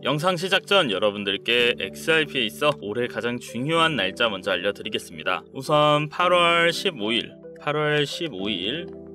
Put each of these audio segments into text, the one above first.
영상 시작 전 여러분들께 XRP에 있어 올해 가장 중요한 날짜 먼저 알려드리겠습니다. 우선 8월 15일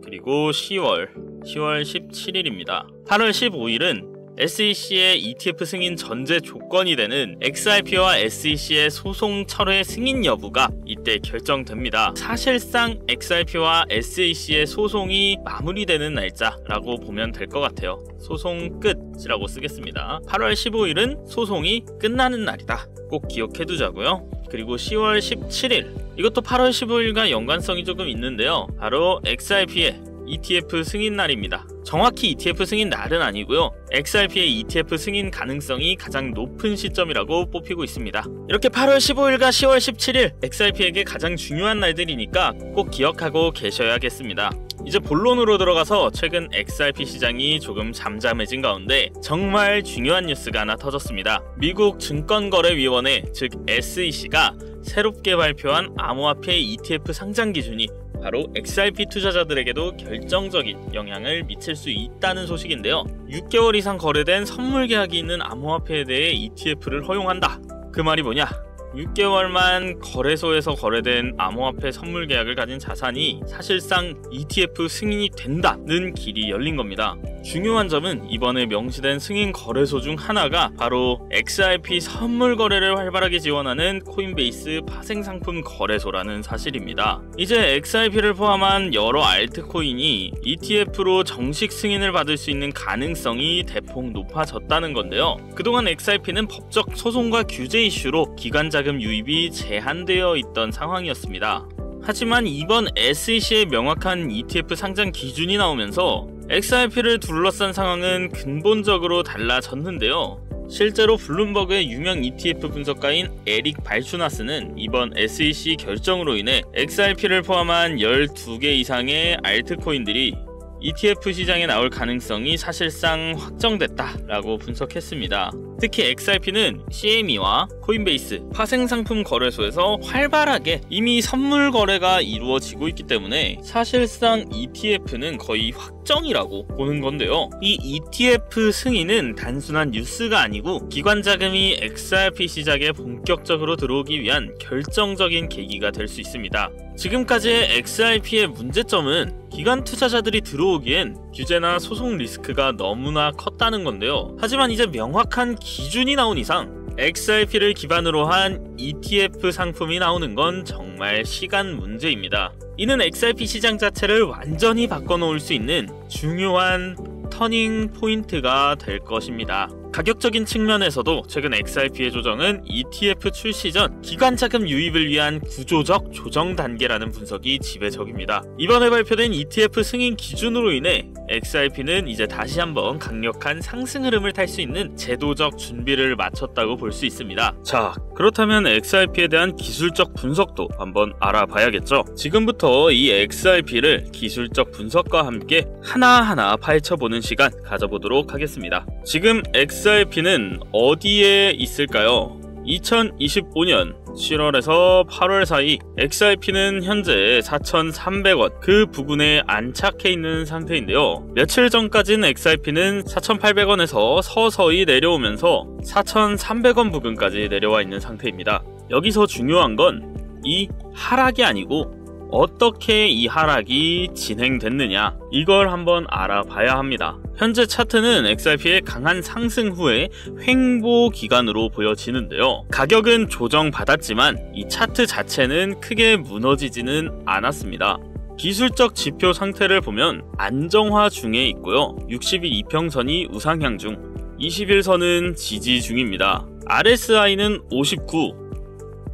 그리고 10월 17일입니다. 8월 15일은 SEC의 ETF 승인 전제 조건이 되는 XRP와 SEC의 소송 철회 승인 여부가 이때 결정됩니다. 사실상 XRP와 SEC의 소송이 마무리되는 날짜라고 보면 될 것 같아요. 소송 끝이라고 쓰겠습니다. 8월 15일은 소송이 끝나는 날이다. 꼭 기억해두자고요. 그리고 10월 17일 이것도 8월 15일과 연관성이 조금 있는데요. 바로 XRP의 ETF 승인 날입니다. 정확히 ETF 승인 날은 아니고요. XRP의 ETF 승인 가능성이 가장 높은 시점이라고 뽑히고 있습니다. 이렇게 8월 15일과 10월 17일 XRP에게 가장 중요한 날들이니까 꼭 기억하고 계셔야겠습니다. 이제 본론으로 들어가서 최근 XRP 시장이 조금 잠잠해진 가운데 정말 중요한 뉴스가 하나 터졌습니다. 미국 증권거래위원회 즉 SEC가 새롭게 발표한 암호화폐 ETF 상장 기준이 바로 XRP 투자자들에게도 결정적인 영향을 미칠 수 있다는 소식인데요. 6개월 이상 거래된 선물 계약이 있는 암호화폐에 대해 ETF를 허용한다. 그 말이 뭐냐? 6개월만 거래소에서 거래된 암호화폐 선물 계약을 가진 자산이 사실상 ETF 승인이 된다는 길이 열린 겁니다. 중요한 점은 이번에 명시된 승인 거래소 중 하나가 바로 XRP 선물 거래를 활발하게 지원하는 코인베이스 파생상품 거래소라는 사실입니다. 이제 XRP를 포함한 여러 알트코인이 ETF로 정식 승인을 받을 수 있는 가능성이 대폭 높아졌다는 건데요. 그동안 XRP는 법적 소송과 규제 이슈로 기관 자금 유입이 제한되어 있던 상황이었습니다. 하지만 이번 SEC의 명확한 ETF 상장 기준이 나오면서 XRP를 둘러싼 상황은 근본적으로 달라졌는데요. 실제로 블룸버그의 유명 ETF 분석가인 에릭 발추나스는 이번 SEC 결정으로 인해 XRP를 포함한 12개 이상의 알트코인들이 ETF 시장에 나올 가능성이 사실상 확정됐다라고 분석했습니다. 특히 XRP는 CME와 코인베이스 파생상품 거래소에서 활발하게 이미 선물 거래가 이루어지고 있기 때문에 사실상 ETF는 거의 확정이라고 보는 건데요. 이 ETF 승인은 단순한 뉴스가 아니고 기관 자금이 XRP 시장에 본격적으로 들어오기 위한 결정적인 계기가 될 수 있습니다. 지금까지의 XRP의 문제점은 기관 투자자들이 들어오기엔 규제나 소송 리스크가 너무나 컸다는 건데요. 하지만 이제 명확한 기준이 나온 이상 XRP를 기반으로 한 ETF 상품이 나오는 건 정말 시간 문제입니다. 이는 XRP 시장 자체를 완전히 바꿔놓을 수 있는 중요한 터닝 포인트가 될 것입니다. 가격적인 측면에서도 최근 XRP의 조정은 ETF 출시 전 기관 자금 유입을 위한 구조적 조정 단계라는 분석이 지배적입니다. 이번에 발표된 ETF 승인 기준으로 인해 XRP는 이제 다시 한번 강력한 상승 흐름을 탈 수 있는 제도적 준비를 마쳤다고 볼 수 있습니다. 자, 그렇다면 XRP에 대한 기술적 분석도 한번 알아봐야겠죠. 지금부터 이 XRP를 기술적 분석과 함께 하나하나 파헤쳐보는 시간 가져보도록 하겠습니다. 지금 XRP는 어디에 있을까요? 2025년 7월에서 8월 사이 XRP는 현재 4,300원 그 부근에 안착해 있는 상태인데요. 며칠 전까지는 XRP는 4,800원에서 서서히 내려오면서 4,300원 부근까지 내려와 있는 상태입니다. 여기서 중요한 건 이 하락이 아니고 어떻게 이 하락이 진행됐느냐 이걸 한번 알아봐야 합니다. 현재 차트는 XRP의 강한 상승 후에 횡보 기간으로 보여지는데요. 가격은 조정받았지만 이 차트 자체는 크게 무너지지는 않았습니다. 기술적 지표 상태를 보면 안정화 중에 있고요. 60일 이평선이 우상향 중, 21선은 지지 중입니다. RSI는 59,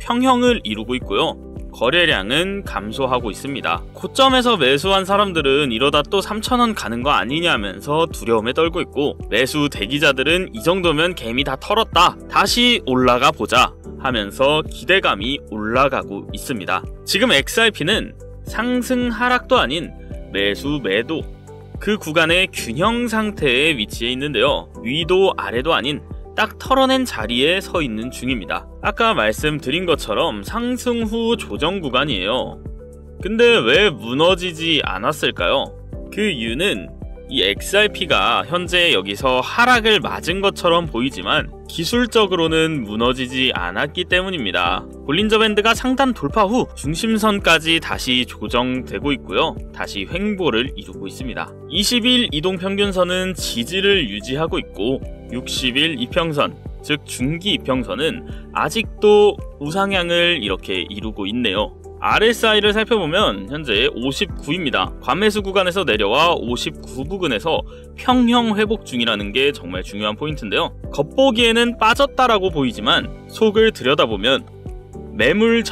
평형을 이루고 있고요. 거래량은 감소하고 있습니다. 고점에서 매수한 사람들은 이러다 또 3,000원 가는 거 아니냐면서 두려움에 떨고 있고, 매수 대기자들은 이 정도면 개미 다 털었다, 다시 올라가 보자 하면서 기대감이 올라가고 있습니다. 지금 XRP는 상승 하락도 아닌 매수 매도 그 구간의 균형 상태에 위치해 있는데요. 위도 아래도 아닌 딱 털어낸 자리에 서 있는 중입니다. 아까 말씀드린 것처럼 상승 후 조정 구간이에요. 근데 왜 무너지지 않았을까요? 그 이유는 이 XRP가 현재 여기서 하락을 맞은 것처럼 보이지만 기술적으로는 무너지지 않았기 때문입니다. 볼린저 밴드가 상단 돌파 후 중심선까지 다시 조정되고 있고요. 다시 횡보를 이루고 있습니다. 20일 이동평균선은 지지를 유지하고 있고 60일 이평선, 즉 중기 이평선은 아직도 우상향을 이렇게 이루고 있네요. RSI를 살펴보면 현재 59입니다. 과매수 구간에서 내려와 59 부근에서 평형 회복 중이라는 게 정말 중요한 포인트인데요. 겉보기에는 빠졌다라고 보이지만 속을 들여다보면 매물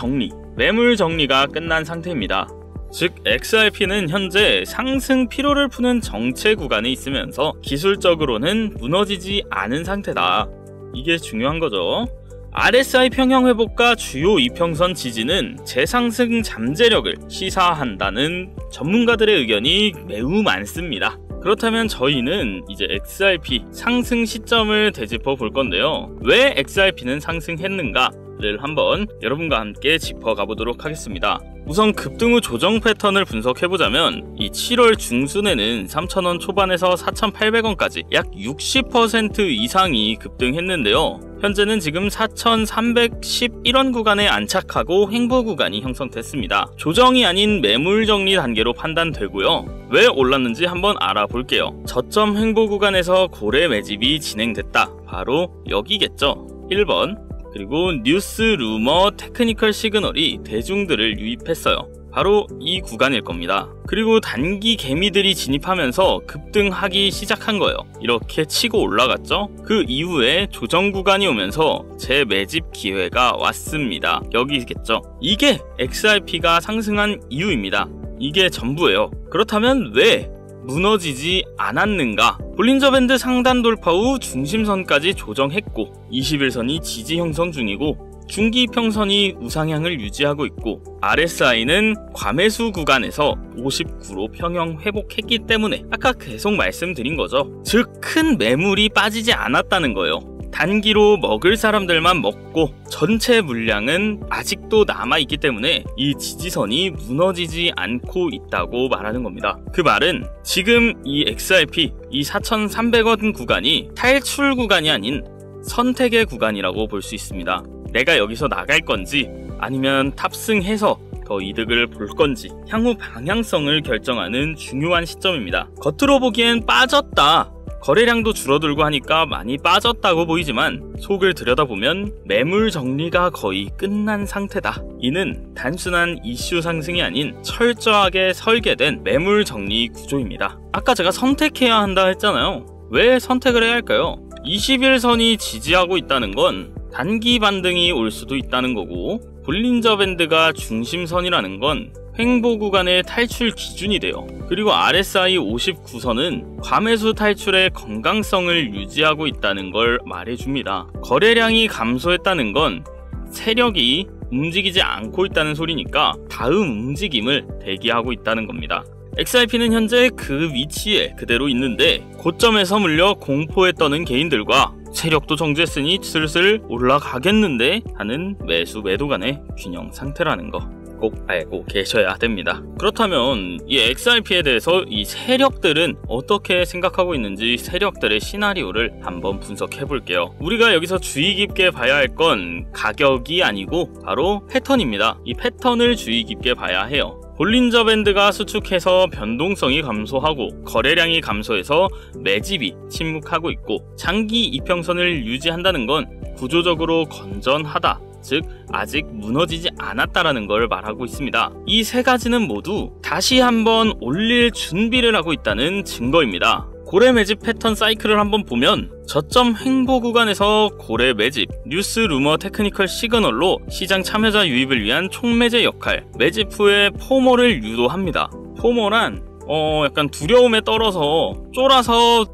정리가 끝난 상태입니다. 즉 XRP는 현재 상승 피로를 푸는 정체 구간에 있으면서 기술적으로는 무너지지 않은 상태다. 이게 중요한 거죠. RSI 평형 회복과 주요 이평선 지지는 재상승 잠재력을 시사한다는 전문가들의 의견이 매우 많습니다. 그렇다면 저희는 이제 XRP 상승 시점을 되짚어 볼 건데요. 왜 XRP는 상승했는가를 한번 여러분과 함께 짚어가 보도록 하겠습니다. 우선 급등 후 조정 패턴을 분석해보자면 이 7월 중순에는 3,000원 초반에서 4,800원까지 약 60% 이상이 급등했는데요. 현재는 지금 4,311원 구간에 안착하고 횡보 구간이 형성됐습니다. 조정이 아닌 매물 정리 단계로 판단되고요. 왜 올랐는지 한번 알아볼게요. 저점 횡보 구간에서 고래 매집이 진행됐다. 바로 여기겠죠. 1번. 그리고 뉴스, 루머, 테크니컬 시그널이 대중들을 유입했어요. 바로 이 구간일 겁니다. 그리고 단기 개미들이 진입하면서 급등하기 시작한 거예요. 이렇게 치고 올라갔죠. 그 이후에 조정 구간이 오면서 재매집 기회가 왔습니다. 여기겠죠. 이게 XRP가 상승한 이유입니다. 이게 전부예요. 그렇다면 왜 무너지지 않았는가? 볼린저 밴드 상단 돌파 후 중심선까지 조정했고 21선이 지지 형성 중이고 중기 평선이 우상향을 유지하고 있고 RSI는 과매수 구간에서 59로 평형 회복했기 때문에 아까 계속 말씀드린 거죠. 즉 큰 매물이 빠지지 않았다는 거예요. 단기로 먹을 사람들만 먹고 전체 물량은 아직도 남아있기 때문에 이 지지선이 무너지지 않고 있다고 말하는 겁니다. 그 말은 지금 이 XRP 이 4,300원 구간이 탈출 구간이 아닌 선택의 구간이라고 볼 수 있습니다. 내가 여기서 나갈 건지 아니면 탑승해서 더 이득을 볼 건지 향후 방향성을 결정하는 중요한 시점입니다. 겉으로 보기엔 빠졌다, 거래량도 줄어들고 하니까 많이 빠졌다고 보이지만 속을 들여다보면 매물 정리가 거의 끝난 상태다. 이는 단순한 이슈 상승이 아닌 철저하게 설계된 매물 정리 구조입니다. 아까 제가 선택해야 한다 했잖아요. 왜 선택을 해야 할까요? 21선이 지지하고 있다는 건 단기 반등이 올 수도 있다는 거고 볼린저 밴드가 중심선이라는 건 횡보 구간의 탈출 기준이 돼요. 그리고 RSI 59선은 과매수 탈출의 건강성을 유지하고 있다는 걸 말해줍니다. 거래량이 감소했다는 건 세력이 움직이지 않고 있다는 소리니까 다음 움직임을 대기하고 있다는 겁니다. XRP는 현재 그 위치에 그대로 있는데 고점에서 물려 공포에 떠는 개인들과 세력도 정지했으니 슬슬 올라가겠는데 하는 매수 매도 간의 균형 상태라는 거 꼭 알고 계셔야 됩니다. 그렇다면 이 XRP에 대해서 이 세력들은 어떻게 생각하고 있는지 세력들의 시나리오를 한번 분석해 볼게요. 우리가 여기서 주의 깊게 봐야 할 건 가격이 아니고 바로 패턴입니다. 이 패턴을 주의 깊게 봐야 해요. 볼린저 밴드가 수축해서 변동성이 감소하고 거래량이 감소해서 매집이 침묵하고 있고 장기 이평선을 유지한다는 건 구조적으로 건전하다. 즉 아직 무너지지 않았다라는 걸 말하고 있습니다. 이 세 가지는 모두 다시 한번 올릴 준비를 하고 있다는 증거입니다. 고래 매집 패턴 사이클을 한번 보면 저점 횡보 구간에서 고래 매집, 뉴스, 루머, 테크니컬 시그널로 시장 참여자 유입을 위한 총매제 역할, 매집 후에 포모를 유도합니다. 포모란 약간 두려움에 떨어서 쫄아서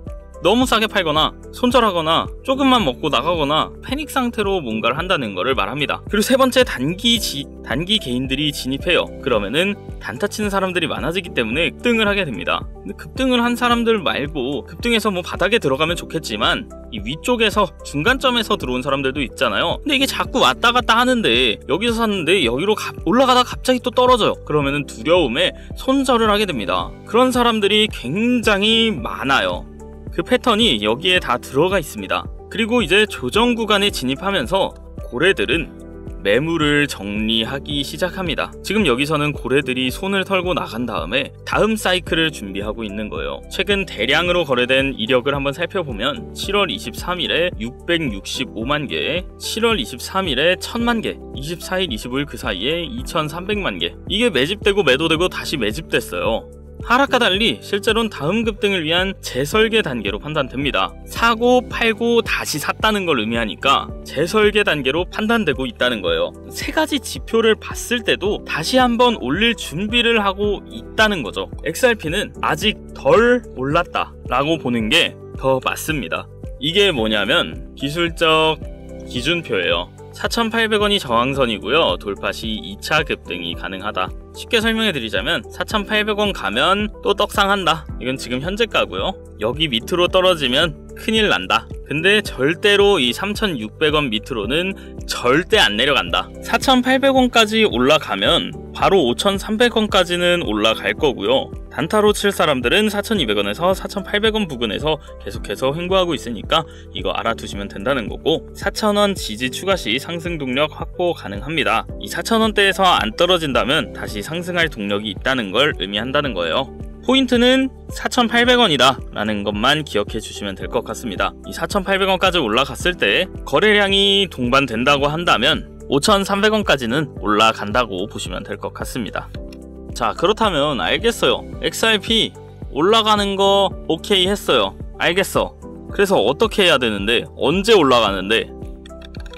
너무 싸게 팔거나 손절하거나 조금만 먹고 나가거나 패닉 상태로 뭔가를 한다는 것을 말합니다. 그리고 세 번째, 단기 개인들이 진입해요. 그러면은 단타 치는 사람들이 많아지기 때문에 급등을 하게 됩니다. 근데 급등을 한 사람들 말고, 급등해서 뭐 바닥에 들어가면 좋겠지만 이 위쪽에서 중간점에서 들어온 사람들도 있잖아요. 근데 이게 자꾸 왔다 갔다 하는데, 여기서 샀는데 여기로 올라가다 갑자기 또 떨어져요. 그러면은 두려움에 손절을 하게 됩니다. 그런 사람들이 굉장히 많아요. 그 패턴이 여기에 다 들어가 있습니다. 그리고 이제 조정 구간에 진입하면서 고래들은 매물을 정리하기 시작합니다. 지금 여기서는 고래들이 손을 털고 나간 다음에 다음 사이클을 준비하고 있는 거예요. 최근 대량으로 거래된 이력을 한번 살펴보면 7월 23일에 665만 개, 7월 23일에 1000만 개, 24일, 25일 그 사이에 2300만 개. 이게 매집되고 매도되고 다시 매집됐어요. 하락과 달리 실제로는 다음 급등을 위한 재설계 단계로 판단됩니다. 사고 팔고 다시 샀다는 걸 의미하니까 재설계 단계로 판단되고 있다는 거예요. 세 가지 지표를 봤을 때도 다시 한번 올릴 준비를 하고 있다는 거죠. XRP는 아직 덜 올랐다 라고 보는 게 더 맞습니다. 이게 뭐냐면 기술적 기준표예요. 4,800원이 저항선이고요. 돌파 시 2차 급등이 가능하다. 쉽게 설명해 드리자면 4,800원 가면 또 떡상한다. 이건 지금 현재가고요. 여기 밑으로 떨어지면 큰일 난다. 근데 절대로 이 3,600원 밑으로는 절대 안 내려간다. 4,800원까지 올라가면 바로 5,300원까지는 올라갈 거고요. 단타로 칠 사람들은 4,200원에서 4,800원 부근에서 계속해서 횡보하고 있으니까 이거 알아두시면 된다는 거고, 4,000원 지지 추가 시 상승 동력 확보 가능합니다. 이 4,000원대에서 안 떨어진다면 다시 상승할 동력이 있다는 걸 의미한다는 거예요. 포인트는 4,800원이다 라는 것만 기억해 주시면 될 것 같습니다. 이 4,800원까지 올라갔을 때 거래량이 동반된다고 한다면 5,300원까지는 올라간다고 보시면 될 것 같습니다. 자, 그렇다면 알겠어요. XRP 올라가는 거 오케이 했어요. 알겠어. 그래서 어떻게 해야 되는데, 언제 올라가는데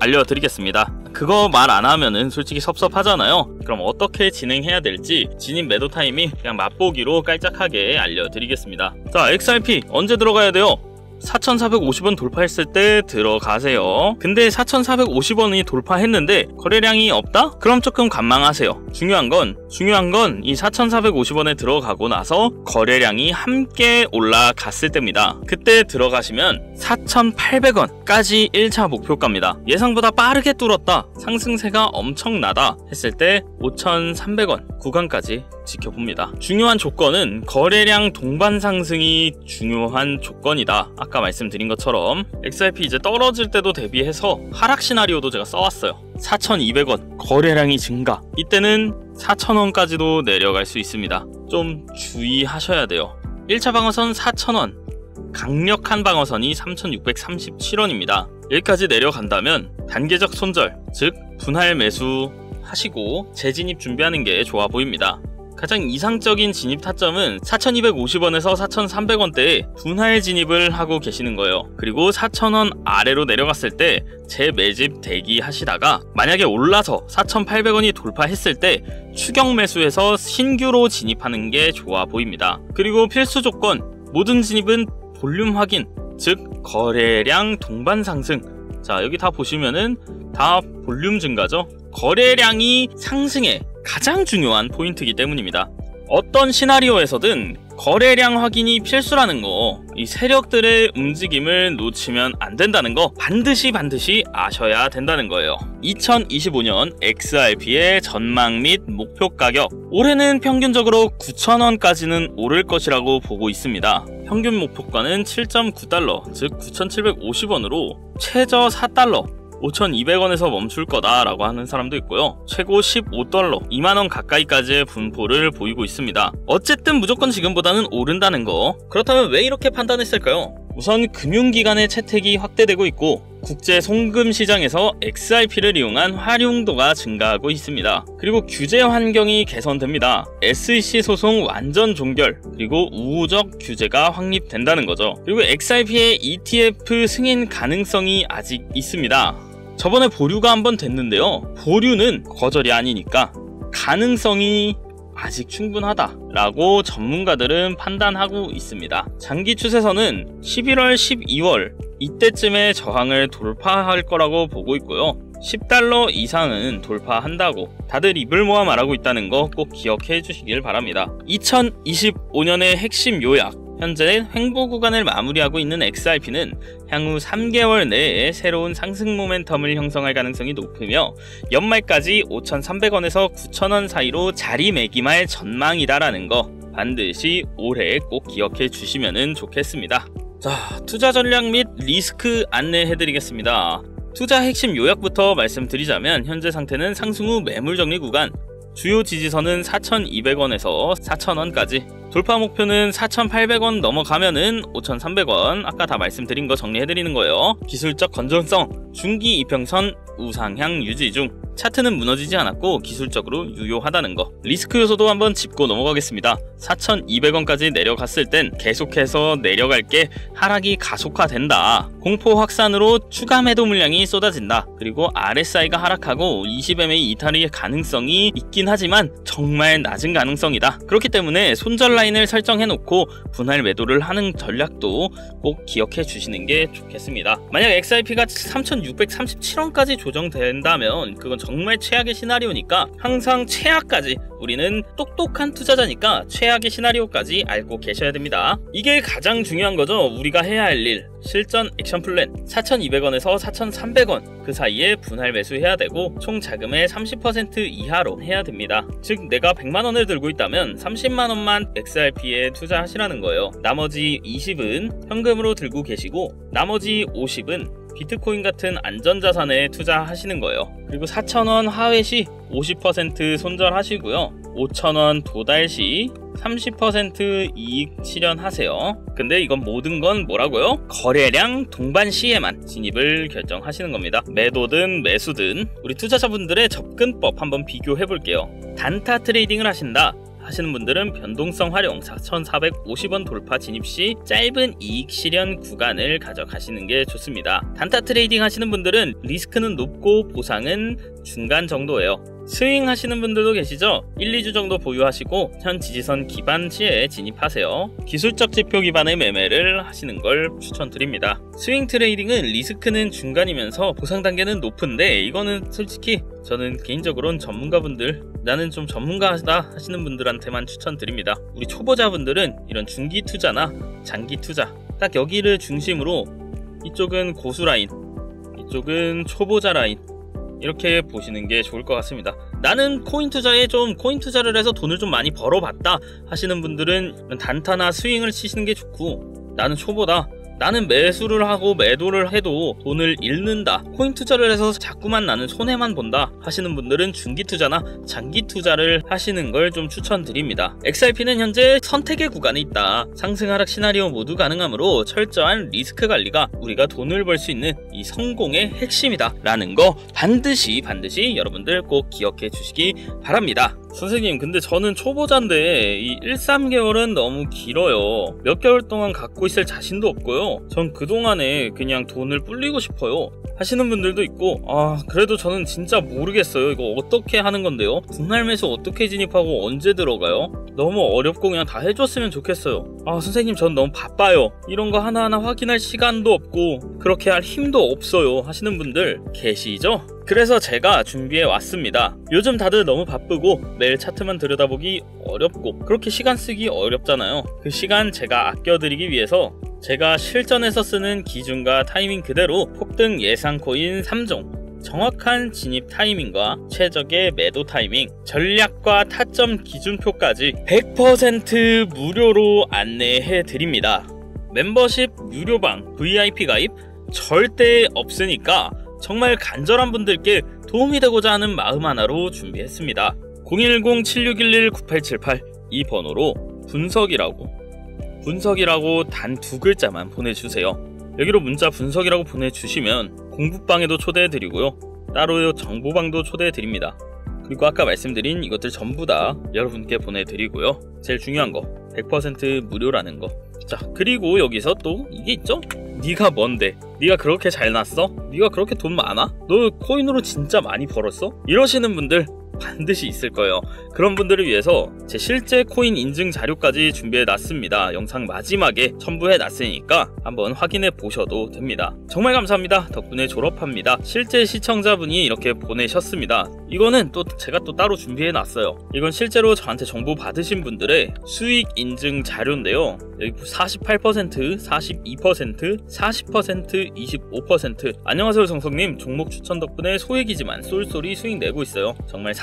알려드리겠습니다. 그거 말 안 하면은 솔직히 섭섭하잖아요. 그럼 어떻게 진행해야 될지 진입 매도 타이밍 그냥 맛보기로 깔짝하게 알려드리겠습니다. 자, XRP 언제 들어가야 돼요? 4,450원 돌파했을 때 들어가세요. 근데 4,450원이 돌파했는데 거래량이 없다? 그럼 조금 관망하세요. 중요한 건 이 4,450원에 들어가고 나서 거래량이 함께 올라갔을 때입니다. 그때 들어가시면 4,800원까지 1차 목표가입니다. 예상보다 빠르게 뚫었다, 상승세가 엄청나다 했을 때 5,300원 구간까지 지켜봅니다. 중요한 조건은 거래량 동반 상승이 중요한 조건이다. 아까 말씀드린 것처럼 XRP 이제 떨어질 때도 대비해서 하락 시나리오도 제가 써왔어요. 4,200원 거래량이 증가, 이때는 4,000원까지도 내려갈 수 있습니다. 좀 주의하셔야 돼요. 1차 방어선 4,000원, 강력한 방어선이 3,637원입니다. 여기까지 내려간다면 단계적 손절, 즉 분할 매수 하시고 재진입 준비하는 게 좋아 보입니다. 가장 이상적인 진입 타점은 4,250원에서 4,300원대에 분할 진입을 하고 계시는 거예요. 그리고 4,000원 아래로 내려갔을 때 재매집 대기하시다가 만약에 올라서 4,800원이 돌파했을 때 추격 매수해서 신규로 진입하는 게 좋아 보입니다. 그리고 필수 조건, 모든 진입은 볼륨 확인, 즉 거래량 동반 상승. 자, 여기 다 보시면은 다 볼륨 증가죠. 거래량이 상승에 가장 중요한 포인트이기 때문입니다. 어떤 시나리오에서든 거래량 확인이 필수라는 거, 이 세력들의 움직임을 놓치면 안 된다는 거 반드시 아셔야 된다는 거예요. 2025년 XRP의 전망 및 목표 가격, 올해는 평균적으로 9,000원까지는 오를 것이라고 보고 있습니다. 평균 목표가는 7.9달러, 즉 9,750원으로 최저 4달러, 5,200원에서 멈출 거다라고 하는 사람도 있고요. 최고 15달러, 2만원 가까이까지의 분포를 보이고 있습니다. 어쨌든 무조건 지금보다는 오른다는 거. 그렇다면 왜 이렇게 판단했을까요? 우선 금융기관의 채택이 확대되고 있고 국제 송금 시장에서 XRP를 이용한 활용도가 증가하고 있습니다. 그리고 규제 환경이 개선됩니다. SEC 소송 완전 종결, 그리고 우호적 규제가 확립된다는 거죠. 그리고 XRP의 ETF 승인 가능성이 아직 있습니다. 저번에 보류가 한번 됐는데요. 보류는 거절이 아니니까 가능성이 아직 충분하다라고 전문가들은 판단하고 있습니다. 장기 추세선은 11월, 12월 이때쯤에 저항을 돌파할 거라고 보고 있고요. 10달러 이상은 돌파한다고 다들 입을 모아 말하고 있다는 거 꼭 기억해 주시길 바랍니다. 2025년의 핵심 요약, 현재 횡보 구간을 마무리하고 있는 XRP는 향후 3개월 내에 새로운 상승 모멘텀을 형성할 가능성이 높으며 연말까지 5,300원에서 9,000원 사이로 자리매김할 전망이다라는 거 반드시 올해 꼭 기억해 주시면 좋겠습니다. 자, 투자 전략 및 리스크 안내해드리겠습니다. 투자 핵심 요약부터 말씀드리자면 현재 상태는 상승 후 매물 정리 구간, 주요 지지선은 4,200원에서 4,000원까지, 돌파 목표는 4,800원 넘어가면은 5,300원, 아까 다 말씀드린 거 정리해드리는 거예요. 기술적 건전성, 중기 이평선 우상향 유지 중, 차트는 무너지지 않았고 기술적으로 유효하다는 거. 리스크 요소도 한번 짚고 넘어가겠습니다. 4,200원까지 내려갔을 땐 계속해서 내려갈게 하락이 가속화된다. 공포 확산으로 추가 매도 물량이 쏟아진다. 그리고 RSI가 하락하고 20MA 이탈의 가능성이 있긴 하지만 정말 낮은 가능성이다. 그렇기 때문에 손절 라인을 설정해 놓고 분할 매도를 하는 전략도 꼭 기억해 주시는 게 좋겠습니다. 만약 XRP가 3,637원까지 조정된다면 그건 정말 최악의 시나리오니까 항상 최악까지, 우리는 똑똑한 투자자니까 최악의 시나리오까지 알고 계셔야 됩니다. 이게 가장 중요한 거죠. 우리가 해야 할 일, 실전 액션 플랜. 4,200원에서 4,300원 그 사이에 분할 매수해야 되고 총 자금의 30% 이하로 해야 됩니다. 즉 내가 100만원을 들고 있다면 30만원만 XRP에 투자하시라는 거예요. 나머지 20은 현금으로 들고 계시고 나머지 50은 비트코인 같은 안전자산에 투자하시는 거예요. 그리고 4,000원 하회 시 50% 손절하시고요. 5,000원 도달 시 30% 이익 실현하세요. 근데 이건 모든 건 뭐라고요? 거래량 동반 시에만 진입을 결정하시는 겁니다. 매도든 매수든 우리 투자자분들의 접근법 한번 비교해 볼게요. 단타 트레이딩을 하신다 하시는 분들은 변동성 활용 4,450원 돌파 진입 시 짧은 이익 실현 구간을 가져가시는 게 좋습니다. 단타 트레이딩 하시는 분들은 리스크는 높고 보상은 중간 정도예요. 스윙 하시는 분들도 계시죠? 1, 2주 정도 보유하시고 현 지지선 기반 시에 진입하세요. 기술적 지표 기반의 매매를 하시는 걸 추천드립니다. 스윙 트레이딩은 리스크는 중간이면서 보상 단계는 높은데 이거는 솔직히 저는 개인적으로는 전문가분들, 나는 좀 전문가다 하시는 분들한테만 추천드립니다. 우리 초보자분들은 이런 중기 투자나 장기 투자 딱 여기를 중심으로, 이쪽은 고수 라인, 이쪽은 초보자 라인, 이렇게 보시는 게 좋을 것 같습니다. 나는 코인 투자를 해서 돈을 좀 많이 벌어봤다 하시는 분들은 단타나 스윙을 치시는 게 좋고, 나는 초보다, 나는 매수를 하고 매도를 해도 돈을 잃는다, 코인 투자를 해서 자꾸만 나는 손해만 본다 하시는 분들은 중기 투자나 장기 투자를 하시는 걸 좀 추천드립니다. XRP는 현재 선택의 구간에 있다. 상승 하락 시나리오 모두 가능하므로 철저한 리스크 관리가 우리가 돈을 벌 수 있는 이 성공의 핵심이다 라는 거 반드시 여러분들 꼭 기억해 주시기 바랍니다. 선생님, 근데 저는 초보자인데 이 1, 3개월은 너무 길어요. 몇 개월 동안 갖고 있을 자신도 없고요. 전 그동안에 그냥 돈을 불리고 싶어요 하시는 분들도 있고, 그래도 저는 진짜 모르겠어요. 이거 어떻게 하는 건데요? 분할 매수 어떻게 진입하고 언제 들어가요? 너무 어렵고 그냥 다 해줬으면 좋겠어요. 선생님, 전 너무 바빠요. 이런 거 하나하나 확인할 시간도 없고 그렇게 할 힘도 없어요 하시는 분들 계시죠? 그래서 제가 준비해 왔습니다. 요즘 다들 너무 바쁘고 매일 차트만 들여다보기 어렵고 그렇게 시간 쓰기 어렵잖아요. 그 시간 제가 아껴드리기 위해서 제가 실전에서 쓰는 기준과 타이밍 그대로 폭등 예상 코인 3종, 정확한 진입 타이밍과 최적의 매도 타이밍, 전략과 타점 기준표까지 100% 무료로 안내해 드립니다. 멤버십 무료방 VIP 가입 절대 없으니까 정말 간절한 분들께 도움이 되고자 하는 마음 하나로 준비했습니다. 010-7611-9878 이 번호로 분석이라고 단 2글자만 보내주세요. 여기로 문자 분석이라고 보내주시면 공부방에도 초대해드리고요. 따로 정보방도 초대해드립니다. 그리고 아까 말씀드린 이것들 전부 다 여러분께 보내드리고요. 제일 중요한 거 100% 무료라는 거. 자, 그리고 여기서 또 이게 있죠? 네가 뭔데? 네가 그렇게 잘났어? 네가 그렇게 돈 많아? 너 코인으로 진짜 많이 벌었어? 이러시는 분들 반드시 있을 거예요. 그런 분들을 위해서 제 실제 코인 인증 자료까지 준비해 놨습니다. 영상 마지막에 첨부해 놨으니까 한번 확인해 보셔도 됩니다. 정말 감사합니다. 덕분에 졸업합니다. 실제 시청자분이 이렇게 보내셨습니다. 이거는 또 제가 또 따로 준비해 놨어요. 이건 실제로 저한테 정보 받으신 분들의 수익 인증 자료인데요. 여기 48%, 42%, 40%, 25%. 안녕하세요 정석님. 종목 추천 덕분에 소액이지만 쏠쏠이 수익 내고 있어요. 정말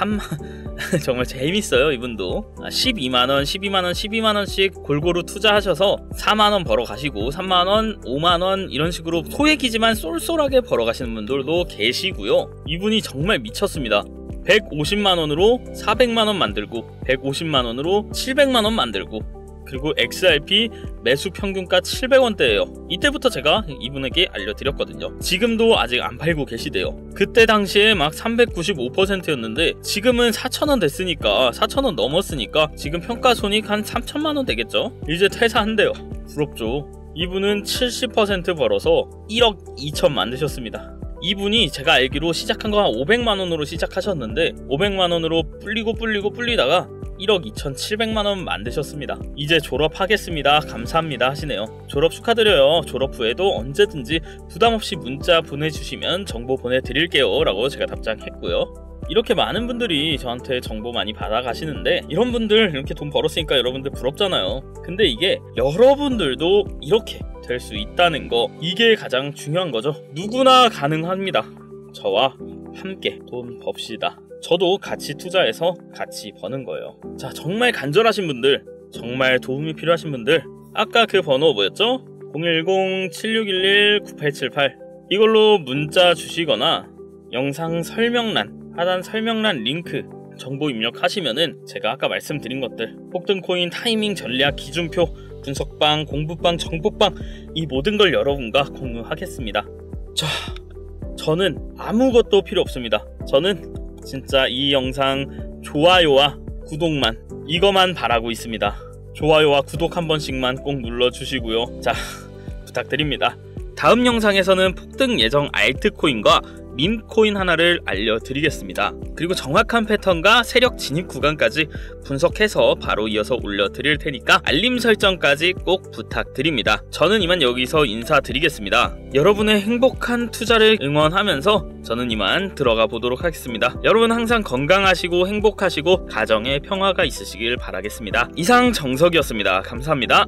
정말 재밌어요 이분도. 12만원, 12만원, 12만원씩 골고루 투자하셔서 4만원 벌어 가시고 3만원, 5만원 이런 식으로 소액이지만 쏠쏠하게 벌어 가시는 분들도 계시고요. 이분이 정말 미쳤습니다. 150만원으로 400만원 만들고 150만원으로 700만원 만들고, 그리고 XRP 매수 평균가 700원대예요. 이때부터 제가 이분에게 알려드렸거든요. 지금도 아직 안 팔고 계시대요. 그때 당시에 막 395%였는데 지금은 4,000원 됐으니까, 4,000원 넘었으니까 지금 평가손익 한 3천만원 되겠죠? 이제 퇴사한대요. 부럽죠. 이분은 70% 벌어서 1억 2천 만드셨습니다. 이분이 제가 알기로 시작한 거 한 500만원으로 시작하셨는데 500만원으로 불리다가 1억 2,700만원 만드셨습니다. 이제 졸업하겠습니다. 감사합니다 하시네요. 졸업 축하드려요. 졸업 후에도 언제든지 부담없이 문자 보내주시면 정보 보내드릴게요 라고 제가 답장했고요. 이렇게 많은 분들이 저한테 정보 많이 받아가시는데, 이런 분들 이렇게 돈 벌었으니까 여러분들 부럽잖아요. 근데 이게 여러분들도 이렇게 될 수 있다는 거, 이게 가장 중요한 거죠. 누구나 가능합니다. 저와 함께 돈 법시다. 저도 같이 투자해서 같이 버는 거예요. 자, 정말 간절하신 분들, 정말 도움이 필요하신 분들, 아까 그 번호 뭐였죠? 010-7611-9878 이걸로 문자 주시거나 영상 설명란, 하단 설명란 링크 정보 입력하시면은 제가 아까 말씀드린 것들, 폭등코인 타이밍 전략 기준표, 분석방, 공부방, 정보방, 이 모든 걸 여러분과 공유하겠습니다. 자, 저는 아무것도 필요 없습니다. 저는 진짜 이 영상 좋아요와 구독만, 이거만 바라고 있습니다. 좋아요와 구독 한 번씩만 꼭 눌러주시고요. 자, 부탁드립니다. 다음 영상에서는 폭등 예정 알트코인과 밈코인 하나를 알려드리겠습니다. 그리고 정확한 패턴과 세력 진입 구간까지 분석해서 바로 이어서 올려드릴 테니까 알림 설정까지 꼭 부탁드립니다. 저는 이만 여기서 인사드리겠습니다. 여러분의 행복한 투자를 응원하면서 저는 이만 들어가 보도록 하겠습니다. 여러분 항상 건강하시고 행복하시고 가정에 평화가 있으시길 바라겠습니다. 이상 정석이었습니다. 감사합니다.